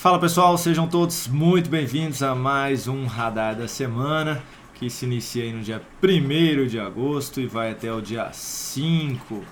Fala pessoal, sejam todos muito bem-vindos a mais um Radar da Semana, que se inicia aí no dia 1º de agosto e vai até o dia 5.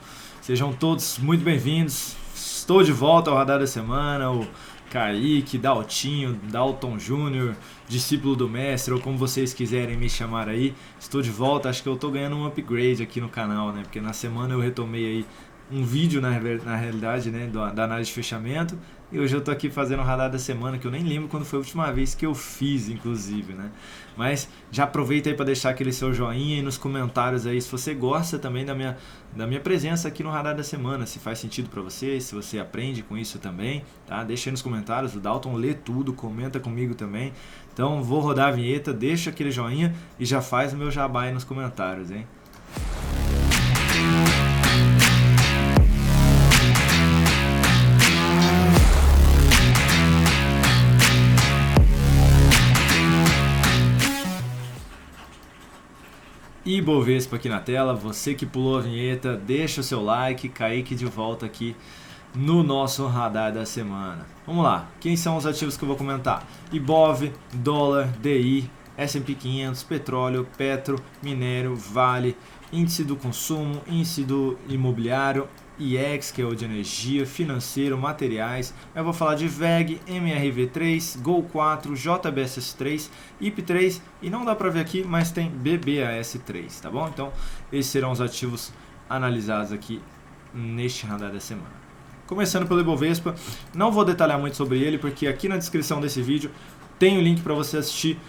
Sejam todos muito bem-vindos. Estou de volta ao Radar da Semana, o Kaique, Daltinho, Dalton Júnior, discípulo do mestre, ou como vocês quiserem me chamar aí. Estou de volta, acho que eu estou ganhando um upgrade aqui no canal, né? Porque na semana eu retomei aí um vídeo na realidade, né, da análise de fechamento, e hoje eu tô aqui fazendo o Radar da Semana, que eu nem lembro quando foi a última vez que eu fiz, inclusive, né? Mas já aproveita aí para deixar aquele seu joinha e nos comentários aí se você gosta também da minha presença aqui no Radar da Semana, se faz sentido para você, se você aprende com isso também, tá? Deixa aí nos comentários, o Dalton lê tudo, comenta comigo também. Então vou rodar a vinheta, deixa aquele joinha e já faz o meu jabá aí nos comentários, hein? Ibovespa aqui na tela, você que pulou a vinheta, deixa o seu like, Kaique de volta aqui no nosso Radar da Semana. Vamos lá, quem são os ativos que eu vou comentar? Ibov, dólar, DI, S&P 500, petróleo, petro, minério, vale, índice do consumo, índice do imobiliário, IEX, que é o de energia, financeiro, materiais. Eu vou falar de VEG, MRV3, GOL4, JBSS3, IP3 e não dá para ver aqui, mas tem BBAS3, tá bom? Então, esses serão os ativos analisados aqui neste Radar da Semana. Começando pelo Ibovespa, não vou detalhar muito sobre ele, porque aqui na descrição desse vídeo tem o link para você assistir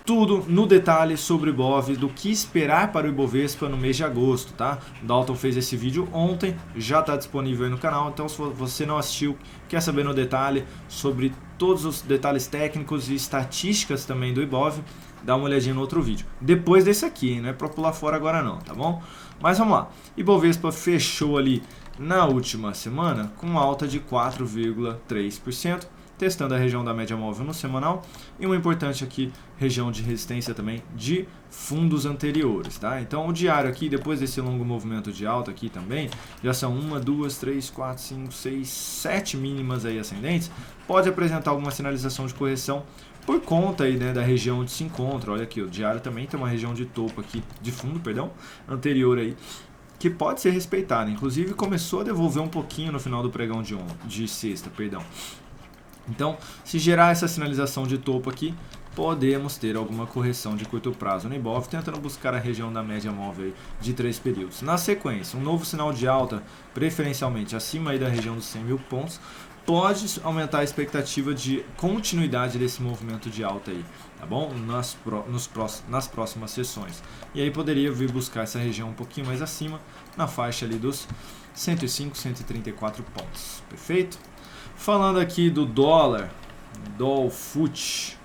tudo no detalhe sobre o Ibov, do que esperar para o Ibovespa no mês de agosto, tá? Dalton fez esse vídeo ontem, já está disponível aí no canal, então se você não assistiu, quer saber no detalhe sobre todos os detalhes técnicos e estatísticas também do Ibov, dá uma olhadinha no outro vídeo. Depois desse aqui, não é para pular fora agora não, tá bom? Mas vamos lá, Ibovespa fechou ali na última semana com alta de 4,3%, testando a região da média móvel no semanal e uma importante aqui, região de resistência também de fundos anteriores, tá? Então o diário aqui, depois desse longo movimento de alta aqui também, já são 1, 2, 3, 4, 5, 6, 7 mínimas aí ascendentes, pode apresentar alguma sinalização de correção por conta aí, né, da região onde se encontra. Olha aqui, o diário também tem uma região de topo aqui, de fundo, perdão, anterior aí, que pode ser respeitada, inclusive começou a devolver um pouquinho no final do pregão de sexta, perdão. Então, se gerar essa sinalização de topo aqui, podemos ter alguma correção de curto prazo no Ibov, tentando buscar a região da média móvel de 3 períodos. Na sequência, um novo sinal de alta, preferencialmente acima aí da região dos 100 mil pontos, pode aumentar a expectativa de continuidade desse movimento de alta aí, tá bom? Nas próximas sessões. E aí poderia vir buscar essa região um pouquinho mais acima, na faixa ali dos 105, 134 pontos. Perfeito? Falando aqui do dólar, Dolfut,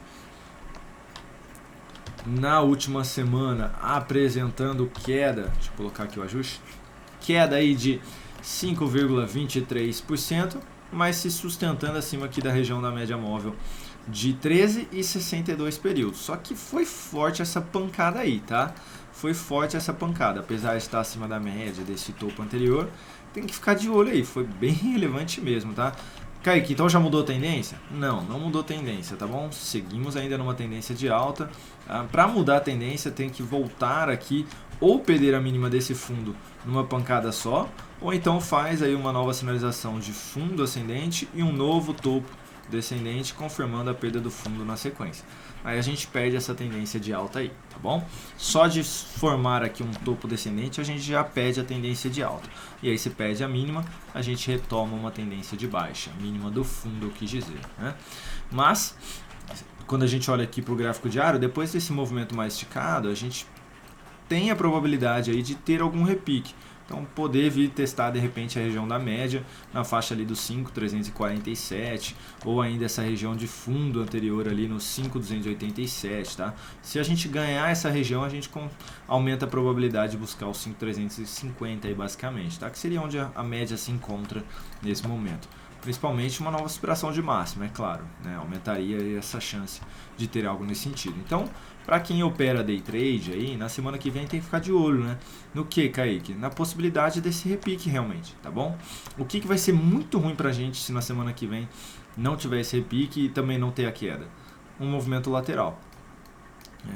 na última semana apresentando queda, deixa eu colocar aqui o ajuste, queda aí de 5,23%, mas se sustentando acima aqui da região da média móvel de 13 e 62 períodos. Só que foi forte essa pancada aí, tá? Foi forte essa pancada, apesar de estar acima da média desse topo anterior, tem que ficar de olho aí, foi bem relevante mesmo, tá? Kaique, então já mudou a tendência? Não, não mudou a tendência, tá bom? Seguimos ainda numa tendência de alta. Para mudar a tendência tem que voltar aqui ou perder a mínima desse fundo numa pancada só, ou então faz aí uma nova sinalização de fundo ascendente e um novo topo descendente, confirmando a perda do fundo na sequência. Aí a gente perde essa tendência de alta aí, tá bom? Só de formar aqui um topo descendente, a gente já perde a tendência de alta. E aí se perde a mínima, a gente retoma uma tendência de baixa, mínima do fundo, eu quis dizer, né? Mas, quando a gente olha aqui para o gráfico diário, depois desse movimento mais esticado, a gente tem a probabilidade aí de ter algum repique. Então, poder vir testar de repente a região da média, na faixa ali dos 5.347, ou ainda essa região de fundo anterior ali no 5.287, tá? Se a gente ganhar essa região, a gente aumenta a probabilidade de buscar os 5.350 aí basicamente, tá? Que seria onde a média se encontra nesse momento. Principalmente uma nova superação de máxima, é claro, né? Aumentaria essa chance de ter algo nesse sentido. Então, para quem opera day trade aí, na semana que vem tem que ficar de olho, né? No que, Kaique? Na possibilidade desse repique realmente, tá bom? O que vai ser muito ruim pra gente se na semana que vem não tiver esse repique e também não ter a queda? Um movimento lateral.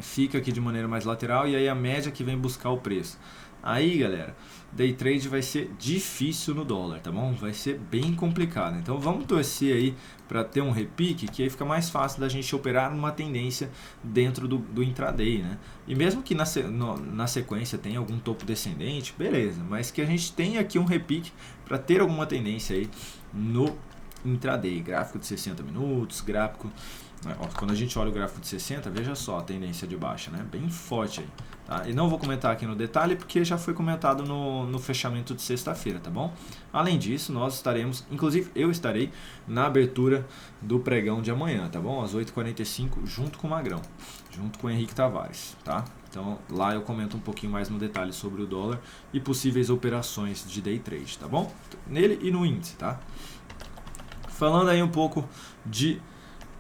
Fica aqui de maneira mais lateral e aí a média que vem buscar o preço. Aí, galera, day trade vai ser difícil no dólar, tá bom? Vai ser bem complicado. Então vamos torcer aí para ter um repique, que aí fica mais fácil da gente operar numa tendência dentro do intraday, né? E mesmo que na sequência tenha algum topo descendente, beleza, mas que a gente tenha aqui um repique para ter alguma tendência aí no intraday. Gráfico de 60 minutos, gráfico... Quando a gente olha o gráfico de 60, veja só a tendência de baixa, né? Bem forte aí. Tá? E não vou comentar aqui no detalhe porque já foi comentado no fechamento de sexta-feira, tá bom? Além disso, nós estaremos, inclusive eu estarei na abertura do pregão de amanhã, tá bom? Às 8h45, junto com o Magrão, junto com o Henrique Tavares, tá? Então lá eu comento um pouquinho mais no detalhe sobre o dólar e possíveis operações de day trade, tá bom? Nele e no índice, tá? Falando aí um pouco de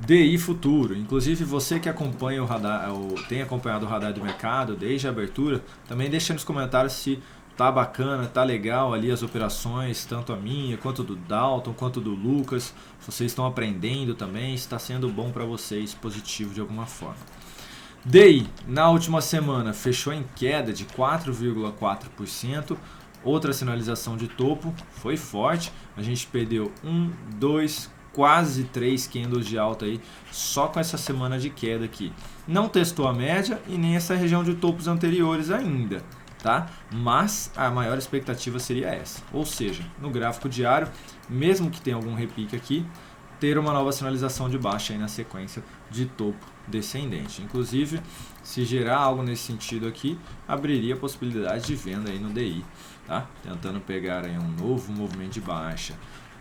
DI futuro, inclusive você que acompanha o radar, ou tem acompanhado o radar do mercado desde a abertura, também deixa nos comentários se tá bacana, tá legal ali as operações, tanto a minha, quanto do Dalton, quanto do Lucas, se vocês estão aprendendo também, está sendo bom para vocês, positivo de alguma forma. DI, na última semana, fechou em queda de 4,4%, outra sinalização de topo, foi forte, a gente perdeu 1, 2, quase 3 candles de alta aí, só com essa semana de queda aqui. Não testou a média e nem essa região de topos anteriores ainda, tá? Mas a maior expectativa seria essa, ou seja, no gráfico diário, mesmo que tenha algum repique aqui, ter uma nova sinalização de baixa aí na sequência de topo descendente. Inclusive, se gerar algo nesse sentido aqui, abriria a possibilidade de venda aí no DI, tá? Tentando pegar aí um novo movimento de baixa.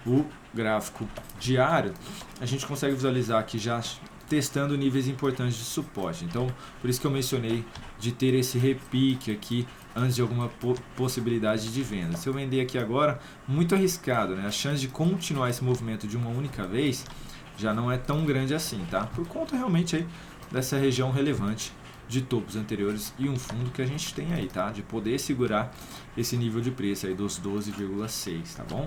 O gráfico diário, a gente consegue visualizar aqui já testando níveis importantes de suporte. Então, por isso que eu mencionei de ter esse repique aqui antes de alguma possibilidade de venda. Se eu vender aqui agora, muito arriscado, né? A chance de continuar esse movimento de uma única vez já não é tão grande assim, tá? Por conta realmente aí dessa região relevante de topos anteriores e um fundo que a gente tem aí, tá? De poder segurar esse nível de preço aí dos 12,6, tá bom?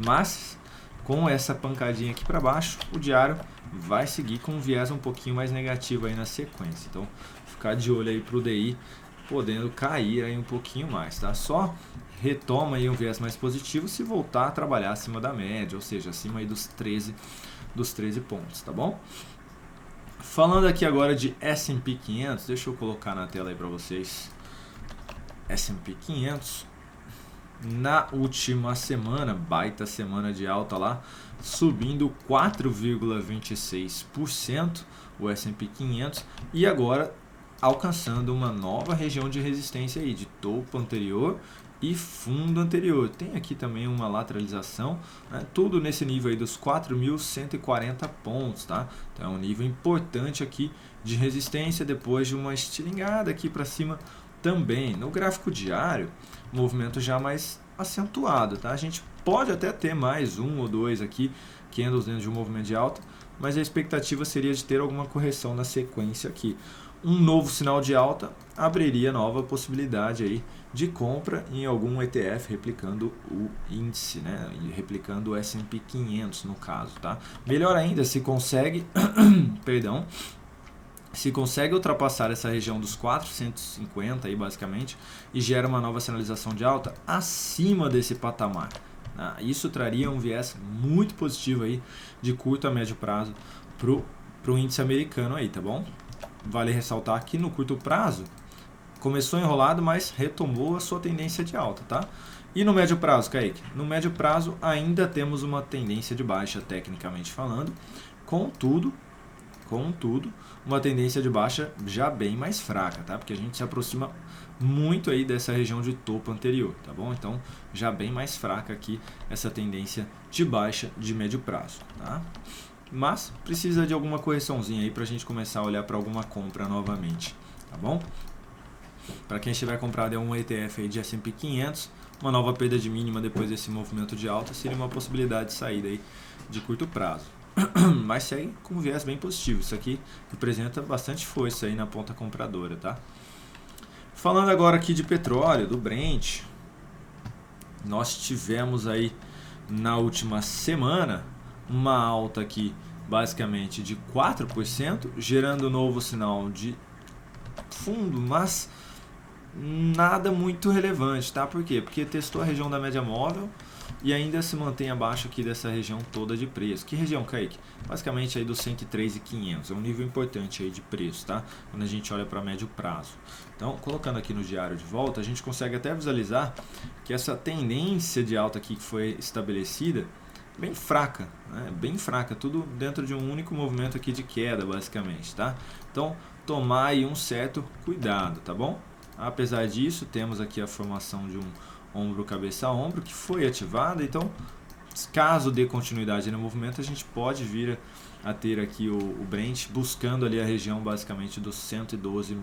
Mas com essa pancadinha aqui para baixo, o diário vai seguir com um viés um pouquinho mais negativo aí na sequência. Então, ficar de olho aí pro DI podendo cair aí um pouquinho mais, tá? Só retoma aí um viés mais positivo se voltar a trabalhar acima da média, ou seja, acima aí dos 13 pontos, tá bom? Falando aqui agora de S&P 500, deixa eu colocar na tela aí para vocês. S&P 500, na última semana, baita semana de alta lá, subindo 4,26% o S&P 500 e agora alcançando uma nova região de resistência aí, de topo anterior e fundo anterior. Tem aqui também uma lateralização, né? Tudo nesse nível aí dos 4.140 pontos, tá? Então é um nível importante aqui de resistência depois de uma estilingada aqui para cima também. No gráfico diário, movimento já mais acentuado, tá? A gente pode até ter mais um ou dois aqui, candles dentro de um movimento de alta, mas a expectativa seria de ter alguma correção na sequência aqui. Um novo sinal de alta abriria nova possibilidade aí de compra em algum ETF replicando o índice, né? E replicando o S&P 500 no caso, tá? Melhor ainda se consegue, perdão, se consegue ultrapassar essa região dos 450 aí basicamente e gera uma nova sinalização de alta acima desse patamar. Isso traria um viés muito positivo aí de curto a médio prazo pro índice americano aí, tá bom? Vale ressaltar que no curto prazo começou enrolado, mas retomou a sua tendência de alta, tá? E no médio prazo, Kaique? No médio prazo ainda temos uma tendência de baixa, tecnicamente falando, contudo, uma tendência de baixa já bem mais fraca, tá? Porque a gente se aproxima muito aí dessa região de topo anterior, tá bom? Então, já bem mais fraca aqui essa tendência de baixa de médio prazo, tá? Mas precisa de alguma correçãozinha aí para a gente começar a olhar para alguma compra novamente, tá bom? Para quem estiver comprado um ETF aí de S&P 500, uma nova perda de mínima depois desse movimento de alta seria uma possibilidade de saída aí de curto prazo. Mas segue com um viés bem positivo, isso aqui representa bastante força aí na ponta compradora, tá? Falando agora aqui de petróleo, do Brent, nós tivemos aí na última semana uma alta aqui basicamente de 4%, gerando um novo sinal de fundo, mas nada muito relevante, tá? Por quê? Porque testou a região da média móvel e ainda se mantém abaixo aqui dessa região toda de preço. Que região, Kaique? Basicamente aí dos 103.500, é um nível importante aí de preço, tá? Quando a gente olha para médio prazo. Então, colocando aqui no diário de volta, a gente consegue até visualizar que essa tendência de alta aqui que foi estabelecida bem fraca, né? Bem fraca, tudo dentro de um único movimento aqui de queda, basicamente, tá? Então, tomar aí um certo cuidado, tá bom? Apesar disso, temos aqui a formação de um ombro cabeça a ombro que foi ativada, então caso dê continuidade no movimento, a gente pode vir a ter aqui o Brent buscando ali a região basicamente dos 112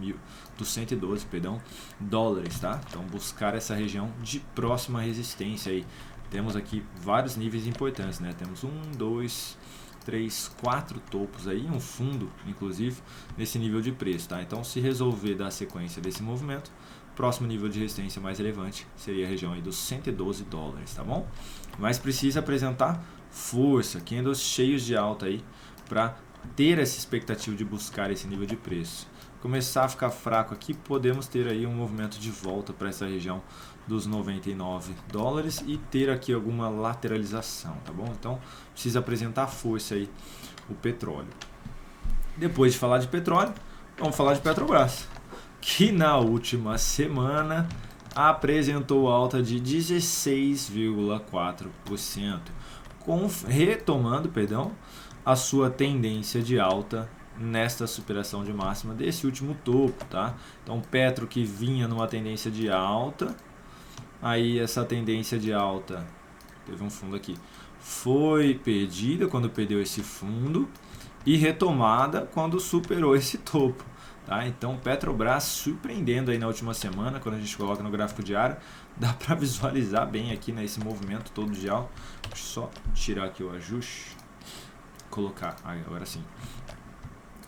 dólares, tá? Então buscar essa região de próxima resistência aí. Temos aqui vários níveis importantes, né? Temos 1, 2, 3, 4 topos aí, um fundo inclusive nesse nível de preço, tá? Então se resolver dar sequência desse movimento, próximo nível de resistência mais relevante seria a região aí dos 112 dólares, tá bom? Mas precisa apresentar força, candles cheios de alta aí para ter essa expectativa de buscar esse nível de preço. Começar a ficar fraco aqui, podemos ter aí um movimento de volta para essa região dos 99 dólares e ter aqui alguma lateralização, tá bom? Então precisa apresentar força aí o petróleo. Depois de falar de petróleo, vamos falar de Petrobras, que na última semana apresentou alta de 16,4%, retomando, a sua tendência de alta nesta superação de máxima desse último topo, tá? Então, Petro que vinha numa tendência de alta, aí essa tendência de alta, teve um fundo aqui, foi perdida quando perdeu esse fundo e retomada quando superou esse topo. Tá? Então, Petrobras surpreendendo aí na última semana, quando a gente coloca no gráfico diário, dá para visualizar bem aqui nesse movimento todo de alta. Deixa eu só tirar aqui o ajuste, colocar, agora sim.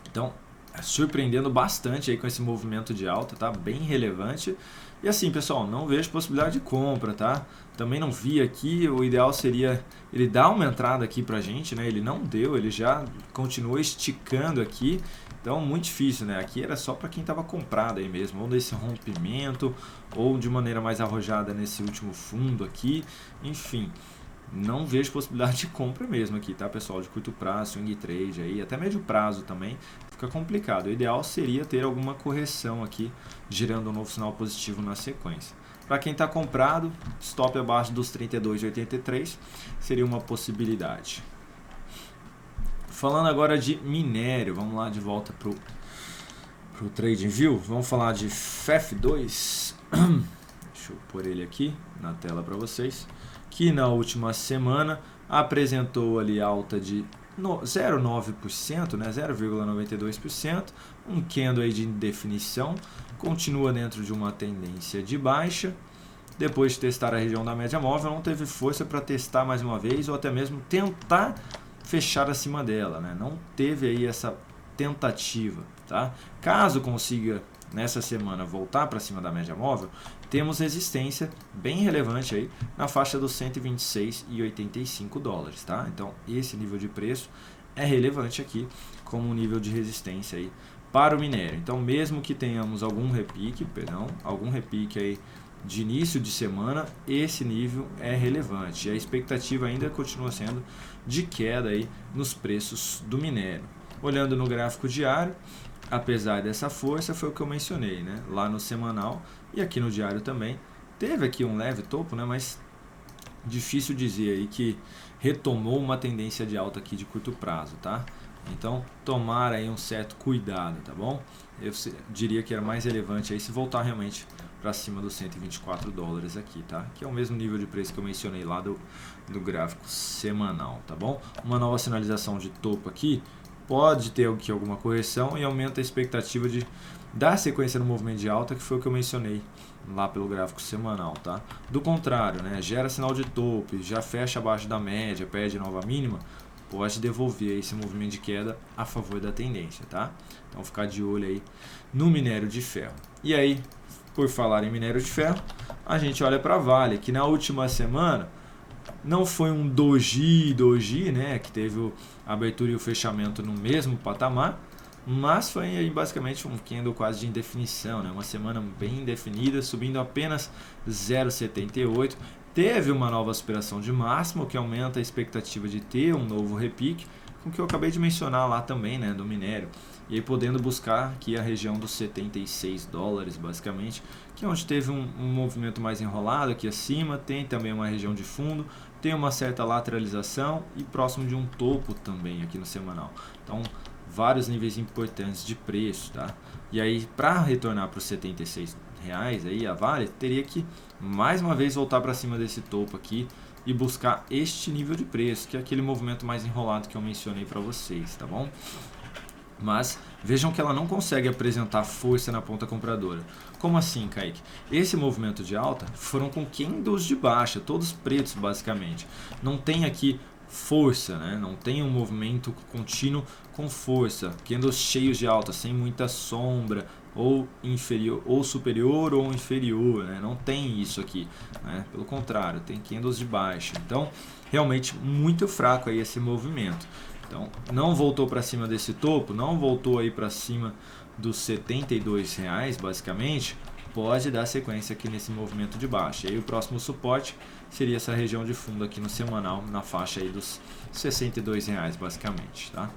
Então, surpreendendo bastante aí com esse movimento de alta, tá? Bem relevante. E assim, pessoal, não vejo possibilidade de compra, tá? Também não vi aqui, o ideal seria ele dar uma entrada aqui pra gente, né? Ele não deu, ele já continuou esticando aqui. Então, muito difícil, né? Aqui era só para quem estava comprado aí mesmo, ou nesse rompimento, ou de maneira mais arrojada nesse último fundo aqui. Enfim, não vejo possibilidade de compra mesmo aqui, tá, pessoal? De curto prazo, swing trade aí, até médio prazo também, fica complicado. O ideal seria ter alguma correção aqui, gerando um novo sinal positivo na sequência. Para quem está comprado, stop abaixo dos 32,83 seria uma possibilidade. Falando agora de minério, vamos lá de volta pro TradingView. Vamos falar de FEF2. Deixa eu pôr ele aqui na tela para vocês. Que na última semana apresentou ali alta de 0,9%, né, 0,92%, um candle aí de indefinição, continua dentro de uma tendência de baixa. Depois de testar a região da média móvel, não teve força para testar mais uma vez ou até mesmo tentar fechar acima dela, né? Não teve aí essa tentativa, tá? Caso consiga nessa semana voltar para cima da média móvel, temos resistência bem relevante aí na faixa dos 126,85 dólares, tá? Então esse nível de preço é relevante aqui como um nível de resistência aí para o minério. Então mesmo que tenhamos algum repique aí de início de semana, esse nível é relevante e a expectativa ainda continua sendo de queda aí nos preços do minério. Olhando no gráfico diário, apesar dessa força, foi o que eu mencionei, né? Lá no semanal e aqui no diário também, teve aqui um leve topo, né? Mas difícil dizer aí que retomou uma tendência de alta aqui de curto prazo, tá? Então, tomar aí um certo cuidado, tá bom? Eu diria que era mais relevante aí se voltar realmente para cima dos 124 dólares aqui, tá? Que é o mesmo nível de preço que eu mencionei lá do gráfico semanal, tá bom? Uma nova sinalização de topo aqui pode ter aqui alguma correção e aumenta a expectativa de dar sequência no movimento de alta, que foi o que eu mencionei lá pelo gráfico semanal, tá? Do contrário, né? Gera sinal de topo, já fecha abaixo da média, perde nova mínima, pode devolver esse movimento de queda a favor da tendência, tá? Então ficar de olho aí no minério de ferro. E aí, por falar em minério de ferro, a gente olha para a Vale, que na última semana Não foi um doji, né, que teve a abertura e o fechamento no mesmo patamar, mas foi aí basicamente um candle quase de indefinição, né? Uma semana bem indefinida, subindo apenas 0,78. Teve uma nova aspiração de máximo, que aumenta a expectativa de ter um novo repique, com o que eu acabei de mencionar lá também, né, do minério. E aí podendo buscar aqui a região dos 76 dólares, basicamente, que é onde teve um movimento mais enrolado aqui acima. Tem também uma região de fundo, tem uma certa lateralização e próximo de um topo também aqui no semanal. Então, vários níveis importantes de preço, tá? E aí, para retornar para os 76 reais, aí a Vale teria que mais uma vez voltar para cima desse topo aqui e buscar este nível de preço, que é aquele movimento mais enrolado que eu mencionei para vocês, tá bom? Mas vejam que ela não consegue apresentar força na ponta compradora. Como assim, Kaique? Esse movimento de alta foram com candles de baixa, todos pretos basicamente. Não tem aqui força, né? Não tem um movimento contínuo com força, candles cheios de alta, sem muita sombra, ou inferior, ou superior ou inferior, né? Não tem isso aqui, né? Pelo contrário, tem candles de baixa. Então, realmente muito fraco aí esse movimento. Então, não voltou para cima desse topo, não voltou aí para cima dos 72 reais, basicamente. Pode dar sequência aqui nesse movimento de baixa. E aí o próximo suporte seria essa região de fundo aqui no semanal, na faixa aí dos 62 reais, basicamente, tá?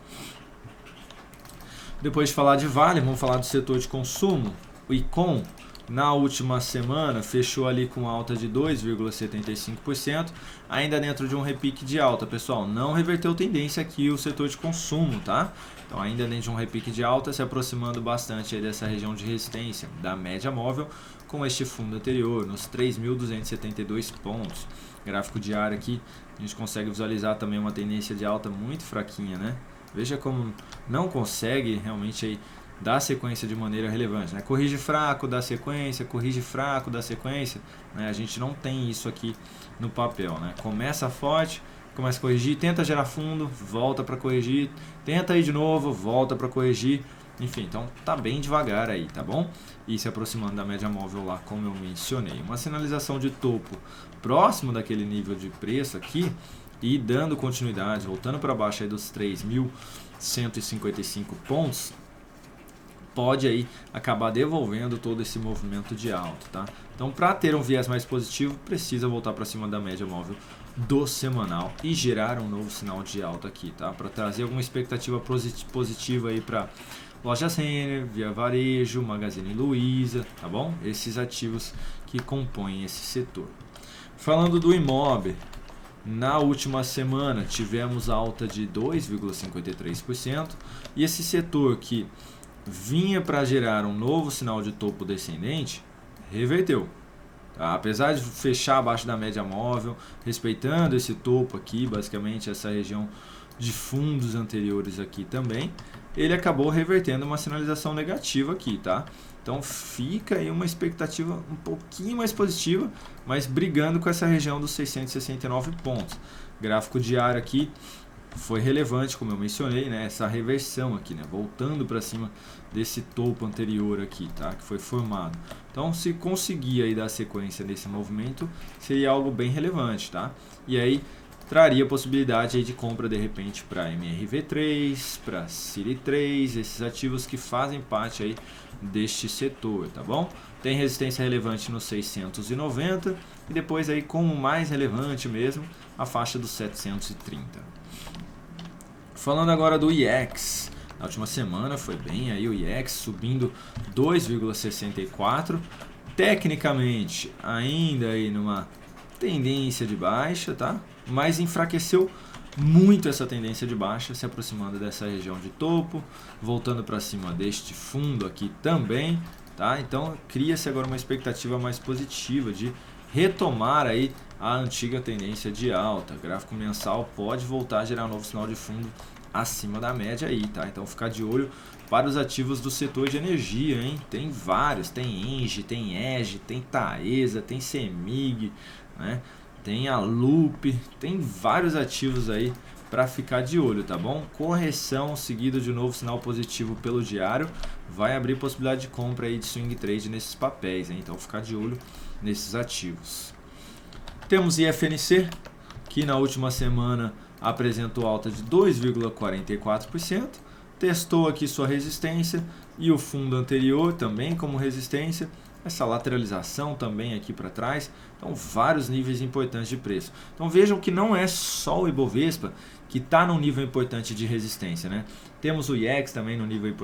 Depois de falar de Vale, vamos falar do setor de consumo. O Icom, na última semana, fechou ali com alta de 2,75%, ainda dentro de um repique de alta, pessoal. Não reverteu tendência aqui o setor de consumo, tá? Então, ainda dentro de um repique de alta, se aproximando bastante aí dessa região de resistência da média móvel, com este fundo anterior, nos 3.272 pontos. Gráfico diário aqui, a gente consegue visualizar também uma tendência de alta muito fraquinha, né? Veja como não consegue realmente aí dar sequência de maneira relevante, né? Corrige fraco, dá sequência, corrige fraco, dá sequência, né? A gente não tem isso aqui no papel, né? Começa forte, começa a corrigir, tenta gerar fundo, volta para corrigir, tenta ir de novo, volta para corrigir, enfim, então tá bem devagar aí, tá bom? E se aproximando da média móvel lá, como eu mencionei. Uma sinalização de topo próximo daquele nível de preço aqui, e dando continuidade, voltando para baixo aí dos 3.155 pontos, pode aí acabar devolvendo todo esse movimento de alta, tá? Então, para ter um viés mais positivo, precisa voltar para cima da média móvel do semanal e gerar um novo sinal de alta aqui, tá? Para trazer alguma expectativa positiva aí para Lojas Renner, Via Varejo, Magazine Luiza, tá bom? Esses ativos que compõem esse setor. Falando do Imob, na última semana tivemos alta de 2,53% e esse setor que vinha para gerar um novo sinal de topo descendente, reverteu. Tá? Apesar de fechar abaixo da média móvel, respeitando esse topo aqui, basicamente essa região de fundos anteriores aqui também, ele acabou revertendo uma sinalização negativa aqui, tá? Então fica aí uma expectativa um pouquinho mais positiva, mas brigando com essa região dos 669 pontos. Gráfico diário aqui foi relevante, como eu mencionei, né? Essa reversão aqui, né? Voltando para cima desse topo anterior aqui, tá? Que foi formado. Então, se conseguir aí dar sequência nesse movimento, seria algo bem relevante, tá? E aí traria possibilidade aí de compra de repente para MRV3, para CIRI3, esses ativos que fazem parte aí deste setor, tá bom? Tem resistência relevante no 690 e depois aí como mais relevante mesmo, a faixa dos 730. Falando agora do IEX, na última semana foi bem aí o IEX subindo 2,64, tecnicamente ainda aí numa tendência de baixa, tá? Mas enfraqueceu muito essa tendência de baixa, se aproximando dessa região de topo, voltando para cima deste fundo aqui também, tá? Então cria-se agora uma expectativa mais positiva de retomar aí a antiga tendência de alta. Gráfico mensal pode voltar a gerar um novo sinal de fundo acima da média aí, tá? Então ficar de olho para os ativos do setor de energia, hein? Tem vários, tem Engie, tem EGE, tem Taesa, tem CEMIG, né? Tem a Loop, tem vários ativos aí para ficar de olho, tá bom? Correção seguido de novo sinal positivo pelo diário, vai abrir possibilidade de compra aí de swing trade nesses papéis, hein? Então ficar de olho nesses ativos. Temos IFNC, que na última semana apresentou alta de 2,44%, testou aqui sua resistência e o fundo anterior também como resistência, essa lateralização também aqui para trás, então vários níveis importantes de preço. Então vejam que não é só o Ibovespa que está num nível importante de resistência, né? Temos o IEX também no nível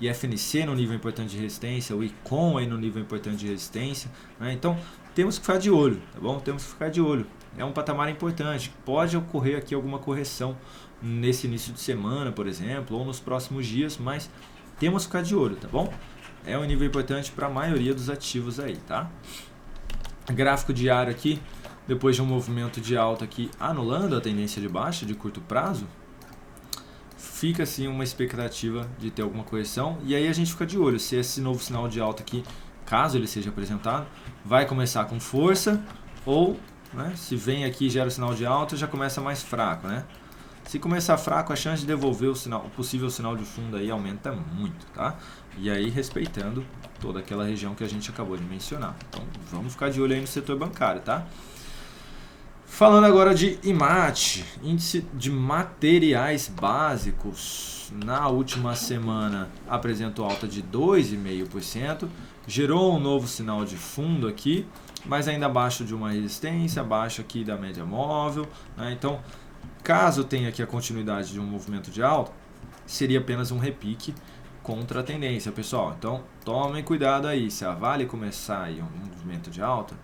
IFNC no nível importante de resistência, o ICON aí no nível importante de resistência, né? Então temos que ficar de olho, tá bom? Temos que ficar de olho. É um patamar importante. Pode ocorrer aqui alguma correção nesse início de semana, por exemplo, ou nos próximos dias, mas temos que ficar de olho, tá bom? É um nível importante para a maioria dos ativos aí, tá? Gráfico diário aqui, depois de um movimento de alta aqui anulando a tendência de baixa de curto prazo, fica assim uma expectativa de ter alguma correção, e aí a gente fica de olho se esse novo sinal de alta aqui, caso ele seja apresentado, vai começar com força ou, né, se vem aqui e gera o sinal de alta, já começa mais fraco, né? Se começar fraco, a chance de devolver o possível sinal de fundo aí aumenta muito, tá? E aí respeitando toda aquela região que a gente acabou de mencionar. Então vamos ficar de olho aí no setor bancário, tá? Falando agora de IMAT, índice de materiais básicos, na última semana apresentou alta de 2,5%, gerou um novo sinal de fundo aqui, mas ainda abaixo de uma resistência, abaixo aqui da média móvel, né? Então, caso tenha aqui a continuidade de um movimento de alta, seria apenas um repique contra a tendência, pessoal. Então, tomem cuidado aí, se a Vale começar aí um movimento de alta,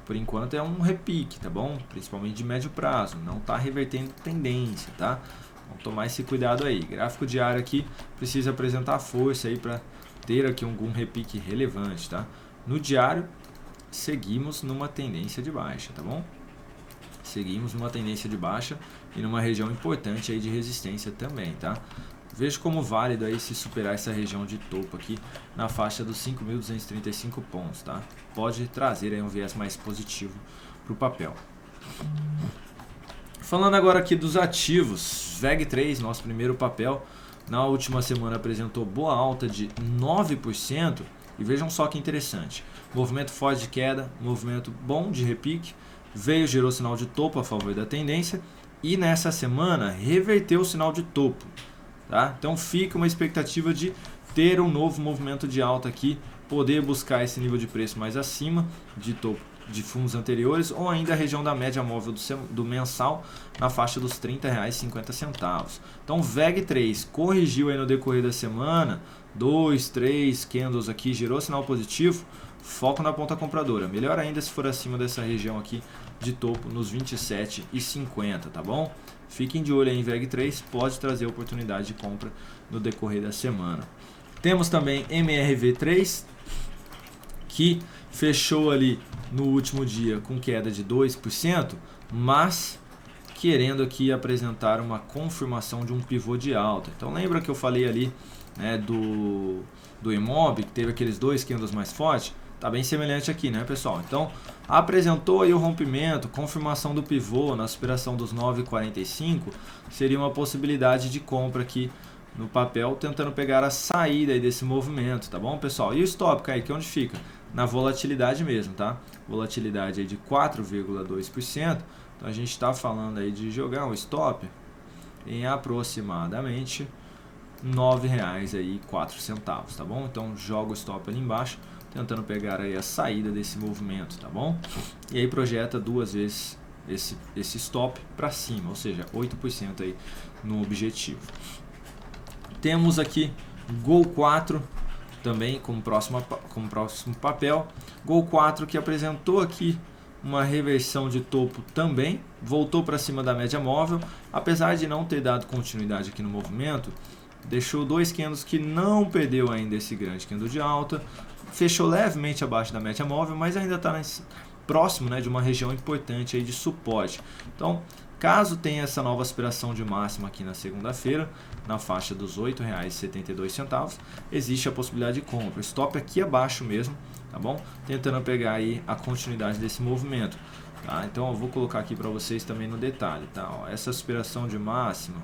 por enquanto é um repique, tá bom? Principalmente de médio prazo, não está revertendo tendência, tá? Vamos tomar esse cuidado aí. Gráfico diário aqui precisa apresentar força aí para ter aqui algum repique relevante, tá? No diário, seguimos numa tendência de baixa, tá bom? Seguimos numa tendência de baixa e numa região importante aí de resistência também, tá? Vejo como válido aí se superar essa região de topo aqui na faixa dos 5.235 pontos, tá? Pode trazer aí um viés mais positivo para o papel. Falando agora aqui dos ativos, VEG3, nosso primeiro papel, na última semana apresentou boa alta de 9% e vejam só que interessante, movimento forte de queda, movimento bom de repique, gerou sinal de topo a favor da tendência e nessa semana reverteu o sinal de topo, tá? Então fica uma expectativa de ter um novo movimento de alta aqui, poder buscar esse nível de preço mais acima de topo de fundos anteriores ou ainda a região da média móvel do mensal na faixa dos R$ 30,50. Então VEG3 corrigiu aí no decorrer da semana, 2, 3 candles aqui, gerou sinal positivo, foco na ponta compradora, melhor ainda se for acima dessa região aqui de topo nos 27,50, tá bom? Fiquem de olho aí em VEG3, pode trazer oportunidade de compra no decorrer da semana. Temos também MRV3, que fechou ali no último dia com queda de 2%, mas querendo aqui apresentar uma confirmação de um pivô de alta. Então lembra que eu falei ali, né, do IMOB, que teve aqueles dois candles mais fortes? Tá bem semelhante aqui, né, pessoal? Então apresentou aí o rompimento, confirmação do pivô na superação dos 9,45, seria uma possibilidade de compra aqui no papel, tentando pegar a saída aí desse movimento, tá bom, pessoal? E o stop, Kaique, onde fica? Na volatilidade mesmo, tá? Volatilidade aí de 4,2%. Então a gente está falando aí de jogar um stop em aproximadamente R$ 9,04, tá bom? Então joga o stop ali embaixo, tentando pegar aí a saída desse movimento, tá bom? E aí projeta duas vezes esse stop para cima, ou seja, 8% aí no objetivo. Temos aqui Gol 4 também como próximo papel. Gol 4 que apresentou aqui uma reversão de topo também, voltou para cima da média móvel, apesar de não ter dado continuidade aqui no movimento, deixou dois candles que não perdeu ainda esse grande candle de alta, fechou levemente abaixo da média móvel, mas ainda está próximo, né, de uma região importante aí de suporte. Então, caso tenha essa nova aspiração de máxima aqui na segunda-feira, na faixa dos R$ 8,72, existe a possibilidade de compra. Stop aqui abaixo mesmo, tá bom? Tentando pegar aí a continuidade desse movimento, tá? Então eu vou colocar aqui para vocês também no detalhe, tá? Ó, essa aspiração de máxima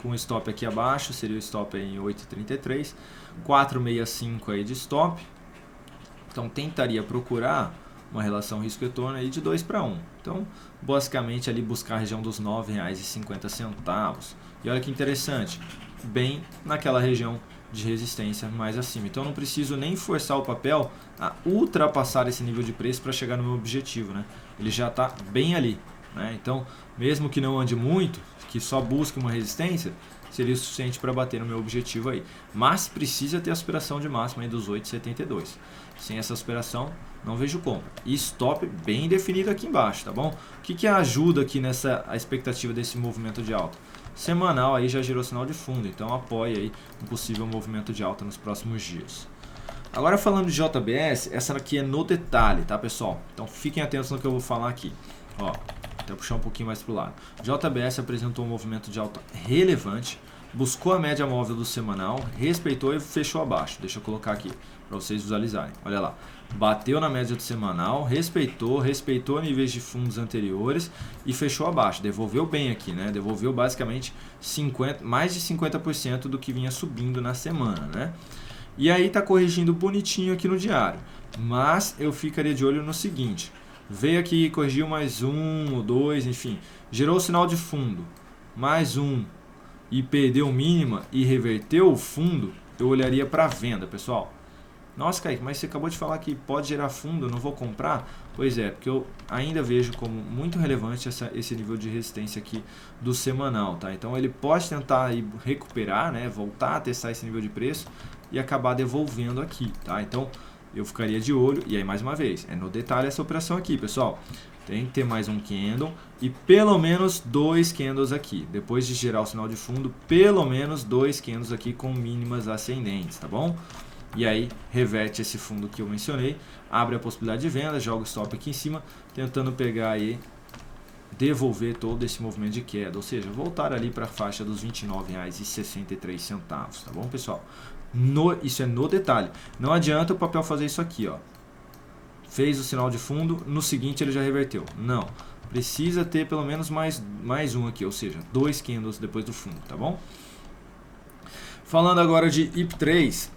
com stop aqui abaixo seria o stop aí em 8,33, 4,65 aí de stop. Então tentaria procurar uma relação risco-retorno aí de 2 para 1. Então, basicamente ali buscar a região dos R$ 9,50. E olha que interessante, bem naquela região de resistência mais acima. Então, não preciso nem forçar o papel a ultrapassar esse nível de preço para chegar no meu objetivo, né? Ele já está bem ali, né? Então, mesmo que não ande muito, que só busque uma resistência, seria o suficiente para bater no meu objetivo aí. Mas precisa ter a aspiração de máxima aí dos 8,72. Sem essa aspiração, não vejo compra. E stop bem definido aqui embaixo, tá bom? O que ajuda aqui nessa a expectativa desse movimento de alta? Semanal aí já gerou sinal de fundo, então apoia aí um possível movimento de alta nos próximos dias. Agora falando de JBS, essa aqui é no detalhe, tá pessoal? Então fiquem atentos no que eu vou falar aqui. Ó, até puxar um pouquinho mais para o lado. JBS apresentou um movimento de alta relevante, buscou a média móvel do semanal, respeitou e fechou abaixo. Deixa eu colocar aqui para vocês visualizarem. Olha lá, bateu na média do semanal, respeitou níveis de fundos anteriores e fechou abaixo. Devolveu bem aqui, né? Devolveu basicamente mais de 50% do que vinha subindo na semana, né? E aí tá corrigindo bonitinho aqui no diário. Mas eu ficaria de olho no seguinte: veio aqui, corrigiu mais um ou dois, enfim, gerou o sinal de fundo, mais um e perdeu mínima e reverteu o fundo, eu olharia para venda, pessoal. Nossa, Kaique, mas você acabou de falar que pode gerar fundo, eu não vou comprar? Pois é, porque eu ainda vejo como muito relevante esse nível de resistência aqui do semanal, tá? Então ele pode tentar aí recuperar, né, voltar a testar esse nível de preço e acabar devolvendo aqui, tá? Então eu ficaria de olho, e aí mais uma vez, é no detalhe essa operação aqui, pessoal. Tem que ter mais um candle e pelo menos 2 candles aqui. Depois de gerar o sinal de fundo, pelo menos 2 candles aqui com mínimas ascendentes, tá bom? E aí reverte esse fundo que eu mencionei, abre a possibilidade de venda, joga o stop aqui em cima, tentando pegar aí, devolver todo esse movimento de queda, ou seja, voltar ali para a faixa dos R$ 29,63, tá bom, pessoal? Isso é no detalhe. Não adianta o papel fazer isso aqui, ó. Fez o sinal de fundo, no seguinte ele já reverteu. Não, precisa ter pelo menos mais um aqui, ou seja, 2 candles depois do fundo, tá bom? Falando agora de IP3,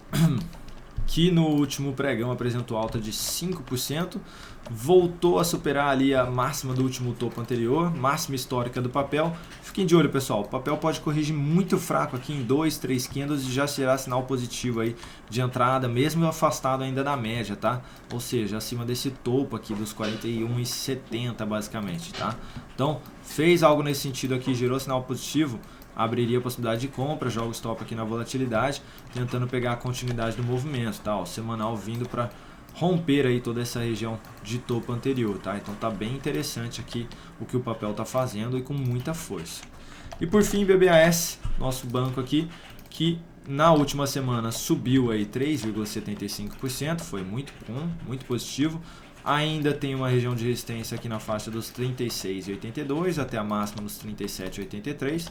que no último pregão apresentou alta de 5%, voltou a superar ali a máxima do último topo anterior, máxima histórica do papel. Fiquem de olho, pessoal, o papel pode corrigir muito fraco aqui em 2, 3 candles e já será sinal positivo aí de entrada, mesmo afastado ainda da média, tá? Ou seja, acima desse topo aqui dos 41,70 basicamente, tá? Então, fez algo nesse sentido aqui, gerou sinal positivo, abriria a possibilidade de compra, joga o stop aqui na volatilidade, tentando pegar a continuidade do movimento, tá? O semanal vindo para romper aí toda essa região de topo anterior, tá? Então tá bem interessante aqui o que o papel tá fazendo e com muita força. E por fim, BBAS, nosso banco aqui, que na última semana subiu aí 3,75%, foi muito bom, muito positivo. Ainda tem uma região de resistência aqui na faixa dos 36,82 até a máxima dos 37,83.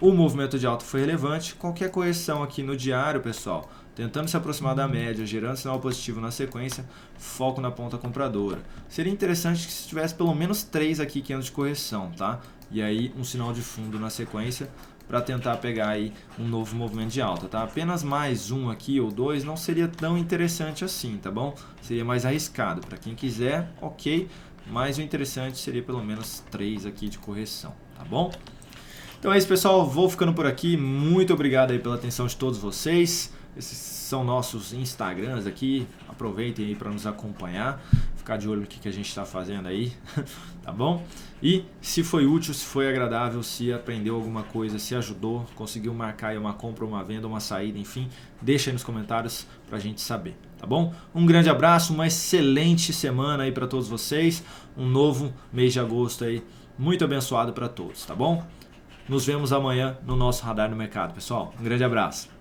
O movimento de alta foi relevante. Qualquer correção aqui no diário, pessoal, tentando se aproximar da média, gerando sinal positivo na sequência, foco na ponta compradora. Seria interessante que se tivesse pelo menos 3 aqui candles de correção, tá? E aí um sinal de fundo na sequência para tentar pegar aí um novo movimento de alta, tá? Apenas mais um aqui ou 2 não seria tão interessante assim, tá bom? Seria mais arriscado. Para quem quiser, ok, mas o interessante seria pelo menos 3 aqui de correção, tá bom? Então é isso, pessoal, vou ficando por aqui. Muito obrigado aí pela atenção de todos vocês. Esses são nossos Instagrams aqui, aproveitem aí para nos acompanhar, ficar de olho no que a gente está fazendo aí, tá bom? E se foi útil, se foi agradável, se aprendeu alguma coisa, se ajudou, conseguiu marcar aí uma compra, uma venda, uma saída, enfim, deixa aí nos comentários para a gente saber, tá bom? Um grande abraço, uma excelente semana aí para todos vocês, um novo mês de agosto aí, muito abençoado para todos, tá bom? Nos vemos amanhã no nosso Radar no Mercado, pessoal. Um grande abraço.